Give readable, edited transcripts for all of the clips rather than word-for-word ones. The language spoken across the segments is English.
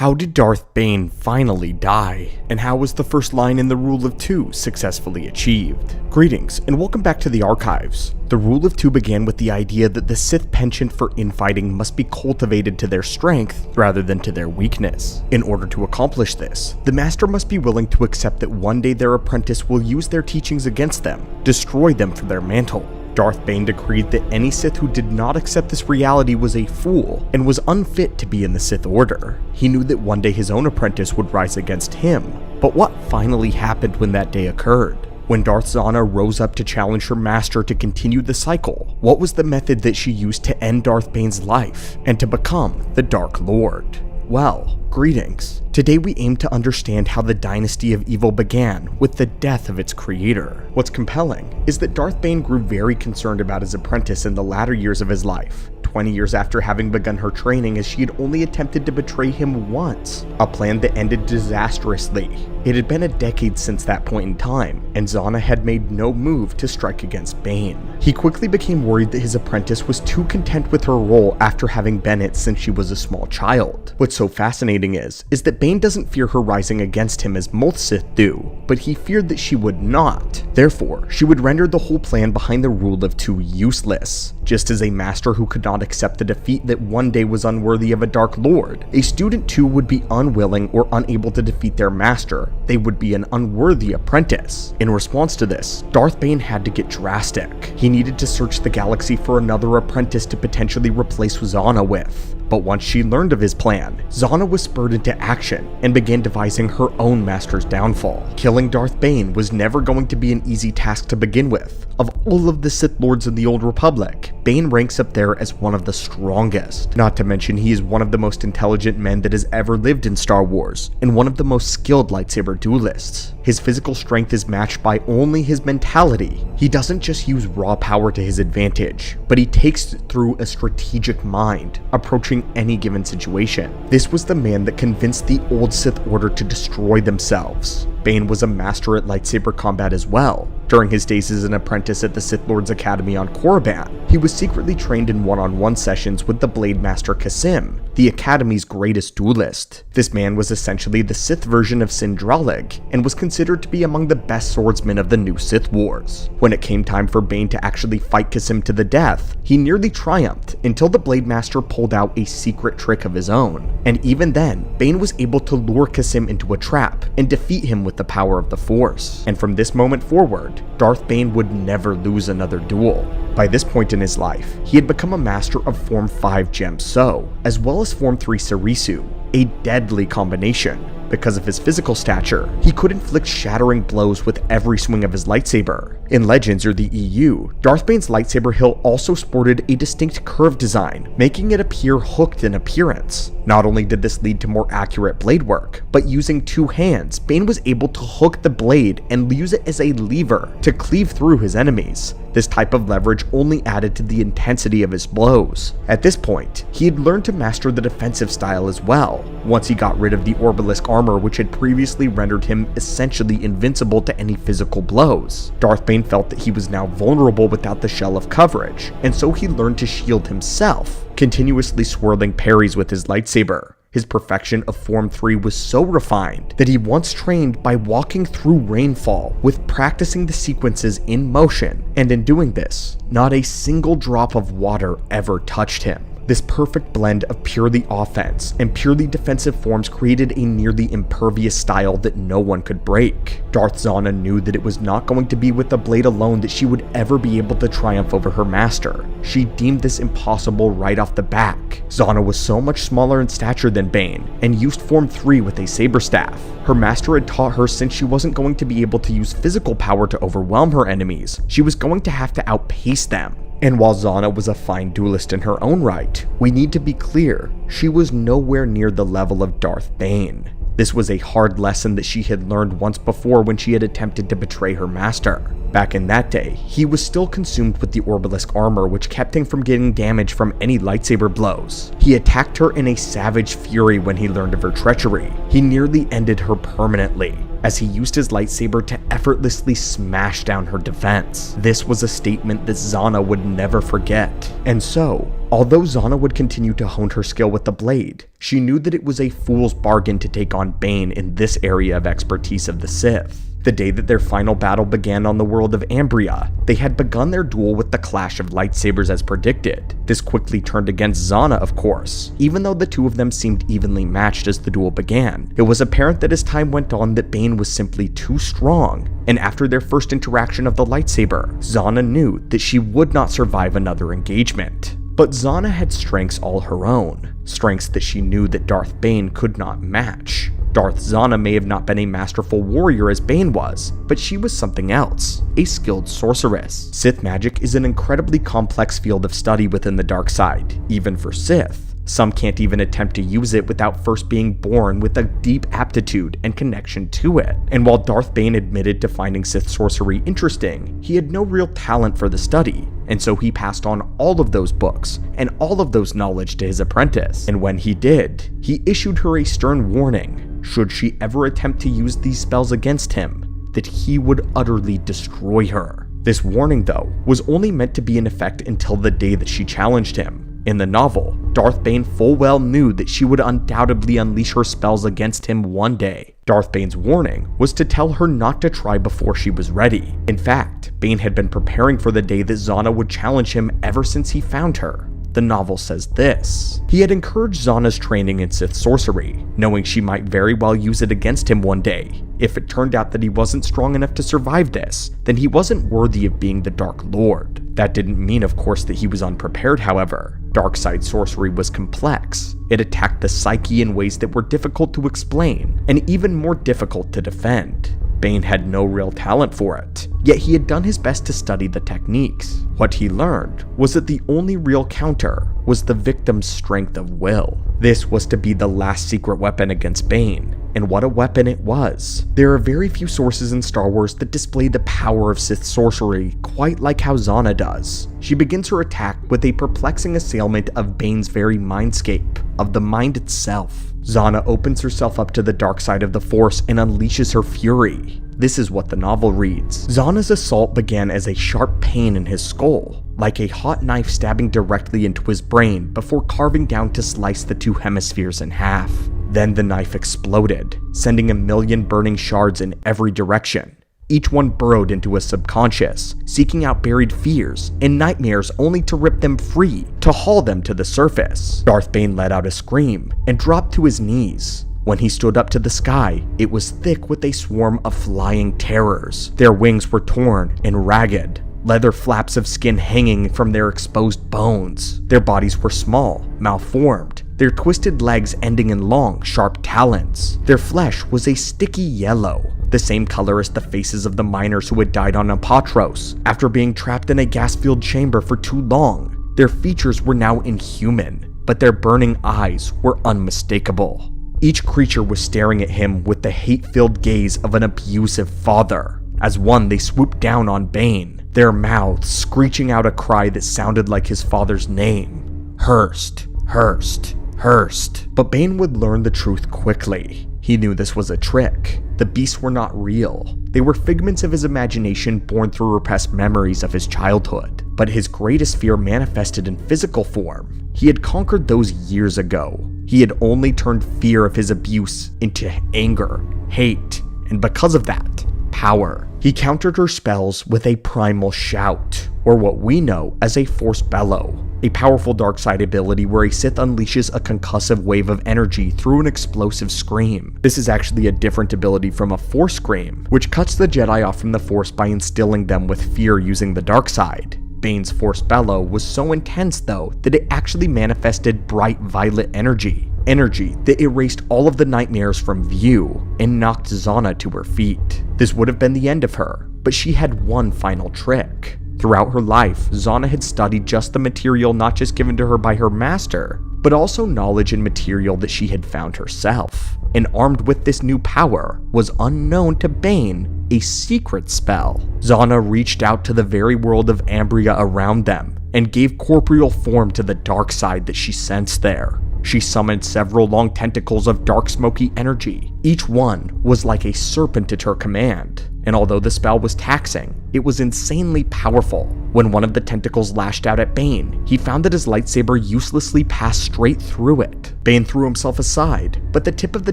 How did Darth Bane finally die? And how was the first line in the Rule of Two successfully achieved? Greetings, and welcome back to the archives. The Rule of Two began with the idea that the Sith penchant for infighting must be cultivated to their strength rather than to their weakness. In order to accomplish this, the Master must be willing to accept that one day their apprentice will use their teachings against them, destroy them for their mantle. Darth Bane decreed that any Sith who did not accept this reality was a fool and was unfit to be in the Sith Order. He knew that one day his own apprentice would rise against him. But what finally happened when that day occurred? When Darth Zannah rose up to challenge her master to continue the cycle, what was the method that she used to end Darth Bane's life and to become the Dark Lord? Well, greetings. Today we aim to understand how the dynasty of evil began with the death of its creator. What's compelling is that Darth Bane grew very concerned about his apprentice in the latter years of his life, 20 years after having begun her training, as she had only attempted to betray him once, a plan that ended disastrously. It had been a decade since that point in time, and Zannah had made no move to strike against Bane. He quickly became worried that his apprentice was too content with her role after having been it since she was a small child. What's so fascinating is that Bane doesn't fear her rising against him as most Sith do, but he feared that she would not. Therefore, she would render the whole plan behind the Rule of Two useless. Just as a master who could not accept the defeat that one day was unworthy of a Dark Lord, a student too would be unwilling or unable to defeat their master. They would be an unworthy apprentice. In response to this, Darth Bane had to get drastic. He needed to search the galaxy for another apprentice to potentially replace Zannah with. But once she learned of his plan, Zannah was spurred into action and began devising her own master's downfall. Killing Darth Bane was never going to be an easy task to begin with. Of all of the Sith Lords in the Old Republic, Bane ranks up there as one of the strongest. Not to mention he is one of the most intelligent men that has ever lived in Star Wars, and one of the most skilled lightsaber duelists. His physical strength is matched by only his mentality. He doesn't just use raw power to his advantage, but he takes it through a strategic mind, approaching any given situation. This was the man that convinced the old Sith Order to destroy themselves. Bane was a master at lightsaber combat as well. During his days as an apprentice at the Sith Lord's Academy on Korriban, he was secretly trained in one-on-one sessions with the Blade Master Kasim, the Academy's greatest duelist. This man was essentially the Sith version of Sindralig, and was considered to be among the best swordsmen of the new Sith Wars. When it came time for Bane to actually fight Kasim to the death, he nearly triumphed until the Blade Master pulled out a secret trick of his own. And even then, Bane was able to lure Kasim into a trap and defeat him with the power of the Force. And from this moment forward, Darth Bane would never lose another duel. By this point in his life, he had become a master of Form 5 Gem So, as well as Form 3 Sarisu, a deadly combination. Because of his physical stature, he could inflict shattering blows with every swing of his lightsaber. In Legends or the EU, Darth Bane's lightsaber hilt also sported a distinct curve design, making it appear hooked in appearance. Not only did this lead to more accurate blade work, but using two hands, Bane was able to hook the blade and use it as a lever to cleave through his enemies. This type of leverage only added to the intensity of his blows. At this point, he had learned to master the defensive style as well, once he got rid of the Orbalisk armor which had previously rendered him essentially invincible to any physical blows. Darth Bane felt that he was now vulnerable without the shell of coverage, and so he learned to shield himself, continuously swirling parries with his lightsaber. His perfection of Form 3 was so refined that he once trained by walking through rainfall with practicing the sequences in motion, and in doing this, not a single drop of water ever touched him. This perfect blend of purely offense and purely defensive forms created a nearly impervious style that no one could break. Darth Zannah knew that it was not going to be with the blade alone that she would ever be able to triumph over her master. She deemed this impossible right off the back. Zannah was so much smaller in stature than Bane, and used Form 3 with a saber staff. Her master had taught her since she wasn't going to be able to use physical power to overwhelm her enemies, she was going to have to outpace them. And while Zannah was a fine duelist in her own right, we need to be clear, she was nowhere near the level of Darth Bane. This was a hard lesson that she had learned once before when she had attempted to betray her master. Back in that day, he was still consumed with the Orbalisk armor, which kept him from getting damage from any lightsaber blows. He attacked her in a savage fury when he learned of her treachery. He nearly ended her permanently. as he used his lightsaber to effortlessly smash down her defense. This was a statement that Zannah would never forget. And so, although Zannah would continue to hone her skill with the blade, she knew that it was a fool's bargain to take on Bane in this area of expertise of the Sith. The day that their final battle began on the world of Ambria, they had begun their duel with the clash of lightsabers as predicted. This quickly turned against Zannah, of course. Even though the two of them seemed evenly matched as the duel began, it was apparent that as time went on that Bane was simply too strong, and after their first interaction of the lightsaber, Zannah knew that she would not survive another engagement. But Zannah had strengths all her own, strengths that she knew that Darth Bane could not match. Darth Zannah may have not been a masterful warrior as Bane was, but she was something else, a skilled sorceress. Sith magic is an incredibly complex field of study within the dark side, even for Sith. Some can't even attempt to use it without first being born with a deep aptitude and connection to it. And while Darth Bane admitted to finding Sith sorcery interesting, he had no real talent for the study, and so he passed on all of those books and all of those knowledge to his apprentice. And when he did, he issued her a stern warning. Should she ever attempt to use these spells against him, that he would utterly destroy her. This warning, though, was only meant to be in effect until the day that she challenged him. In the novel, Darth Bane full well knew that she would undoubtedly unleash her spells against him one day. Darth Bane's warning was to tell her not to try before she was ready. In fact, Bane had been preparing for the day that Zannah would challenge him ever since he found her. The novel says this: he had encouraged Zannah's training in Sith sorcery, knowing she might very well use it against him one day. If it turned out that he wasn't strong enough to survive this, then he wasn't worthy of being the Dark Lord. That didn't mean, of course, that he was unprepared, however. Dark side sorcery was complex. It attacked the psyche in ways that were difficult to explain, and even more difficult to defend. Bane had no real talent for it, yet he had done his best to study the techniques. What he learned was that the only real counter was the victim's strength of will. This was to be the last secret weapon against Bane, and what a weapon it was. There are very few sources in Star Wars that display the power of Sith sorcery quite like how Zannah does. She begins her attack with a perplexing assailment of Bane's very mindscape, of the mind itself. Zannah opens herself up to the dark side of the Force and unleashes her fury. This is what the novel reads. Zannah's assault began as a sharp pain in his skull, like a hot knife stabbing directly into his brain before carving down to slice the two hemispheres in half. Then the knife exploded, sending a million burning shards in every direction. Each one burrowed into his subconscious, seeking out buried fears and nightmares only to rip them free, to haul them to the surface. Darth Bane let out a scream and dropped to his knees. When he stood up to the sky, it was thick with a swarm of flying terrors. Their wings were torn and ragged, leather flaps of skin hanging from their exposed bones. Their bodies were small, malformed, their twisted legs ending in long, sharp talons. Their flesh was a sticky yellow, the same color as the faces of the miners who had died on Apatros after being trapped in a gas-filled chamber for too long. Their features were now inhuman, but their burning eyes were unmistakable. Each creature was staring at him with the hate-filled gaze of an abusive father. As one, they swooped down on Bane, their mouths screeching out a cry that sounded like his father's name. Hurst, Hurst, Hurst. But Bane would learn the truth quickly. He knew this was a trick. The beasts were not real. They were figments of his imagination born through repressed memories of his childhood. But his greatest fear manifested in physical form. He had conquered those years ago. He had only turned fear of his abuse into anger, hate, and because of that, power. He countered her spells with a primal shout, or what we know as a Force Bellow, a powerful dark side ability where a Sith unleashes a concussive wave of energy through an explosive scream. This is actually a different ability from a Force Scream, which cuts the Jedi off from the Force by instilling them with fear using the dark side. Bane's Force Bellow was so intense though that it actually manifested bright violet energy that erased all of the nightmares from view and knocked Zannah to her feet. This would have been the end of her, but she had one final trick. Throughout her life, Zannah had studied just the material not just given to her by her master, but also knowledge and material that she had found herself. And armed with this new power was unknown to Bane, a secret spell. Zannah reached out to the very world of Ambria around them and gave corporeal form to the dark side that she sensed there. She summoned several long tentacles of dark smoky energy. Each one was like a serpent at her command, and although the spell was taxing, it was insanely powerful. When one of the tentacles lashed out at Bane, he found that his lightsaber uselessly passed straight through it. Bane threw himself aside, but the tip of the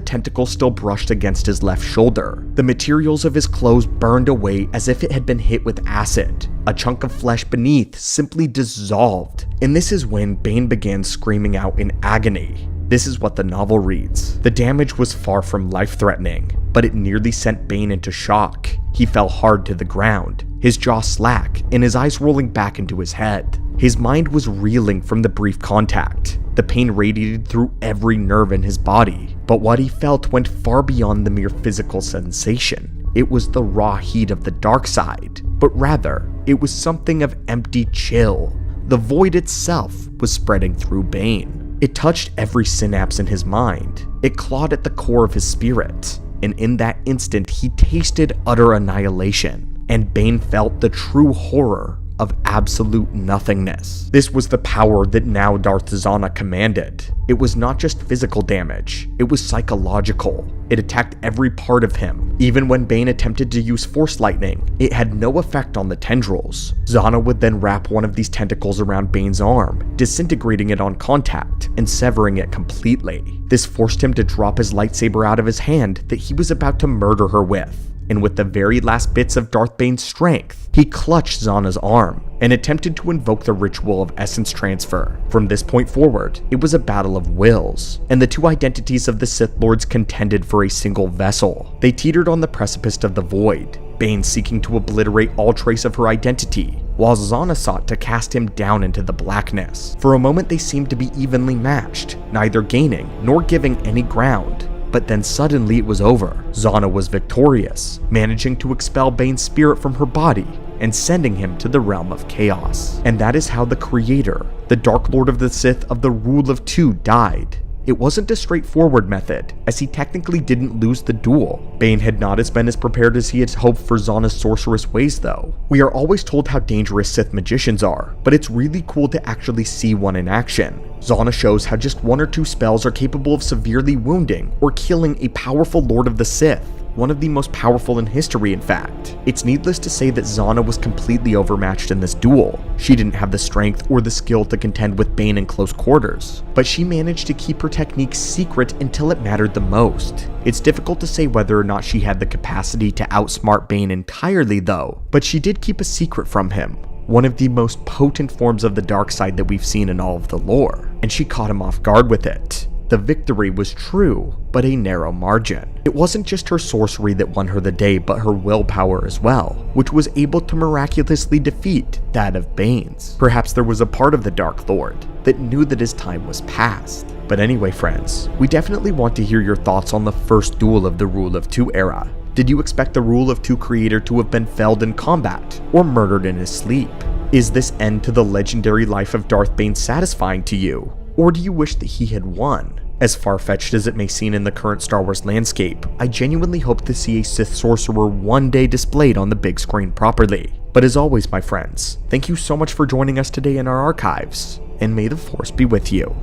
tentacle still brushed against his left shoulder. The materials of his clothes burned away as if it had been hit with acid. A chunk of flesh beneath simply dissolved, and this is when Bane began screaming out in agony. This is what the novel reads. The damage was far from life-threatening, but it nearly sent Bane into shock. He fell hard to the ground, his jaw slack, and his eyes rolling back into his head. His mind was reeling from the brief contact. The pain radiated through every nerve in his body, but what he felt went far beyond the mere physical sensation. It was the raw heat of the dark side, but rather, it was something of empty chill. The void itself was spreading through Bane. It touched every synapse in his mind. It clawed at the core of his spirit, and in that instant he tasted utter annihilation, and Bane felt the true horror of absolute nothingness. This was the power that now Darth Zannah commanded. It was not just physical damage, it was psychological. It attacked every part of him. Even when Bane attempted to use Force Lightning, it had no effect on the tendrils. Zannah would then wrap one of these tentacles around Bane's arm, disintegrating it on contact and severing it completely. This forced him to drop his lightsaber out of his hand that he was about to murder her with. And with the very last bits of Darth Bane's strength, he clutched Zannah's arm and attempted to invoke the ritual of essence transfer. From this point forward, it was a battle of wills, and the two identities of the Sith Lords contended for a single vessel. They teetered on the precipice of the void, Bane seeking to obliterate all trace of her identity, while Zannah sought to cast him down into the blackness. For a moment they seemed to be evenly matched, neither gaining nor giving any ground. But then suddenly it was over. Zannah was victorious, managing to expel Bane's spirit from her body and sending him to the realm of chaos. And that is how the creator, the Dark Lord of the Sith of the Rule of Two, died. It wasn't a straightforward method, as he technically didn't lose the duel. Bane had not been as prepared as he had hoped for Zannah's sorcerous ways though. We are always told how dangerous Sith magicians are, but it's really cool to actually see one in action. Zannah shows how just one or two spells are capable of severely wounding or killing a powerful Lord of the Sith. One of the most powerful in history, in fact. It's needless to say that Zannah was completely overmatched in this duel. She didn't have the strength or the skill to contend with Bane in close quarters, but she managed to keep her techniques secret until it mattered the most. It's difficult to say whether or not she had the capacity to outsmart Bane entirely though, but she did keep a secret from him. One of the most potent forms of the dark side that we've seen in all of the lore, and she caught him off guard with it. The victory was true, but a narrow margin. It wasn't just her sorcery that won her the day, but her willpower as well, which was able to miraculously defeat that of Bane's. Perhaps there was a part of the Dark Lord that knew that his time was past. But anyway friends, we definitely want to hear your thoughts on the first duel of the Rule of Two era. Did you expect the Rule of Two creator to have been felled in combat, or murdered in his sleep? Is this end to the legendary life of Darth Bane satisfying to you? Or do you wish that he had won? As far-fetched as it may seem in the current Star Wars landscape, I genuinely hope to see a Sith sorcerer one day displayed on the big screen properly. But as always my friends, thank you so much for joining us today in our archives, and may the Force be with you.